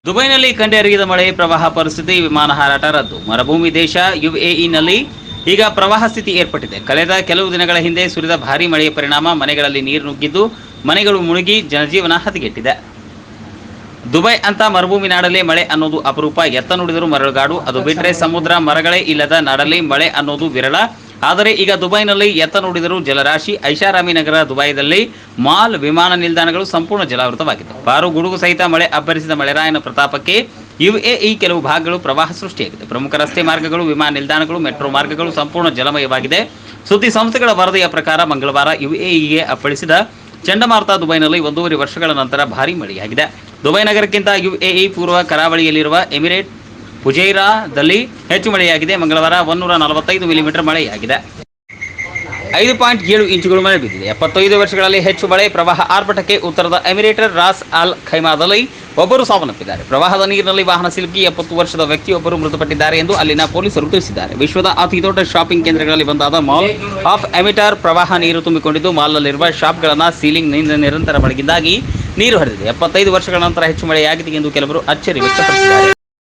ದುಬೈನಲ್ಲಿ ಕಂಡೆರಗಿದ ಮಳೆ ಪ್ರವಾಹ ಪರಿಸ್ಥಿತಿ, ವಿಮಾನ ಹಾರಾಟ ರದ್ದು. ಮರುಭೂಮಿ ದೇಶ ಯುಎಇನಲ್ಲಿ ಈಗ ಪ್ರವಾಹ ಸ್ಥಿತಿ ಏರ್ಪಟ್ಟಿದೆ. ಕಳೆದ ಕೆಲವು ದಿನಗಳ ಹಿಂದೆ ಸುರಿದ ಭಾರೀ ಮಳೆಯ ಪರಿಣಾಮ ಮನೆಗಳಲ್ಲಿ ನೀರು ನುಗ್ಗಿದ್ದು ಮನೆಗಳು ಮುಳುಗಿ ಜನಜೀವನ ಹದಗೆಟ್ಟಿದೆ. ದುಬೈ ಅಂತ ಮರುಭೂಮಿ ನಾಡಲ್ಲಿ ಮಳೆ ಅನ್ನೋದು ಅಪರೂಪ. ಎತ್ತ ನುಡಿದರೂ ಮರಳುಗಾಡು. ಅದು ಬಿಟ್ಟರೆ ಸಮುದ್ರ, ಮರಗಳೇ ಇಲ್ಲದ ನಾಡಲ್ಲಿ ಮಳೆ ಅನ್ನೋದು ವಿರಳ. ಆದರೆ ಈಗ ದುಬೈನಲ್ಲಿ ಎತ್ತ ನೋಡಿದರೂ ಜಲರಾಶಿ. ಐಷಾರಾಮಿ ನಗರ ದುಬೈದಲ್ಲಿ ಮಾಲ್, ವಿಮಾನ ನಿಲ್ದಾಣಗಳು ಸಂಪೂರ್ಣ ಜಲಾವೃತವಾಗಿವೆ. ಬಾರು ಗುಡುಗು ಸಹಿತ ಮಳೆ ಅಬ್ಬರಿಸಿದ ಮಳೆರಾಯನ ಪ್ರತಾಪಕ್ಕೆ ಯುಎಇ ಕೆಲವು ಭಾಗಗಳು ಪ್ರವಾಹ ಸೃಷ್ಟಿಯಾಗಿದೆ. ಪ್ರಮುಖ ರಸ್ತೆ ಮಾರ್ಗಗಳು, ವಿಮಾನ ನಿಲ್ದಾಣಗಳು, ಮೆಟ್ರೋ ಮಾರ್ಗಗಳು ಸಂಪೂರ್ಣ ಜಲಮಯವಾಗಿದೆ. ಸುದ್ದಿ ಸಂಸ್ಥೆಗಳ ವರದಿಯ ಪ್ರಕಾರ ಮಂಗಳವಾರ ಯುಎಇಗೆ ಅಪ್ಪಳಿಸಿದ ಚಂಡಮಾರುತ ದುಬೈನಲ್ಲಿ 1.5 ವರ್ಷಗಳ ನಂತರ ಭಾರೀ ಮಳೆಯಾಗಿದೆ. ದುಬೈ ನಗರಕ್ಕಿಂತ ಯುಎಇ ಪೂರ್ವ ಕರಾವಳಿಯಲ್ಲಿರುವ ಎಮಿರೇಟ್ ಫುಜೈರಾದಲ್ಲಿ ಹೆಚ್ಚು ಮಳೆಯಾಗಿದೆ. ಮಂಗಳವಾರ 145 ಮಿಲಿಮೀಟರ್ ಮಳೆಯಾಗಿದೆ. 5.7 ಇಂಚುಗಳು ಮಳೆ ಬಿದ್ದಿದೆ. 75 ವರ್ಷಗಳಲ್ಲಿ ಹೆಚ್ಚು ಮಳೆ. ಪ್ರವಾಹ ಆರ್ಭಟಕ್ಕೆ ಉತ್ತರದ ಎಮಿರೇಟರ್ ರಾಸ್ ಅಲ್ ಖೈಮಾದಲ್ಲಿ ಒಬ್ಬರು ಸಾವನ್ನಪ್ಪಿದ್ದಾರೆ. ಪ್ರವಾಹದ ನೀರಿನಲ್ಲಿ ವಾಹನ ಸಿಲುಕಿ 70 ವರ್ಷದ ವ್ಯಕ್ತಿಯೊಬ್ಬರು ಮೃತಪಟ್ಟಿದ್ದಾರೆ ಎಂದು ಅಲ್ಲಿನ ಪೊಲೀಸರು ತಿಳಿಸಿದ್ದಾರೆ. ವಿಶ್ವದ ಅತಿ ದೊಡ್ಡ ಶಾಪಿಂಗ್ ಕೇಂದ್ರಗಳಲ್ಲಿ ಒಂದಾದ ಮಾಲ್ ಆಫ್ ಎಮಿಟರ್ ಪ್ರವಾಹ ನೀರು ತುಂಬಿಕೊಂಡಿದ್ದು ಮಾಲ್ನಲ್ಲಿರುವ ಶಾಪ್ಗಳನ್ನು ಸೀಲಿಂಗ್ ನಿರಂತರ ಮಳೆಯಿಂದಾಗಿ ನೀರು ಹರಿದಿದೆ. 75 ವರ್ಷಗಳ ನಂತರ ಹೆಚ್ಚು ಮಳೆಯಾಗಿದೆ ಎಂದು ಕೆಲವರು ಅಚ್ಚರಿ ವ್ಯಕ್ತಪಡಿಸಿದ್ದಾರೆ.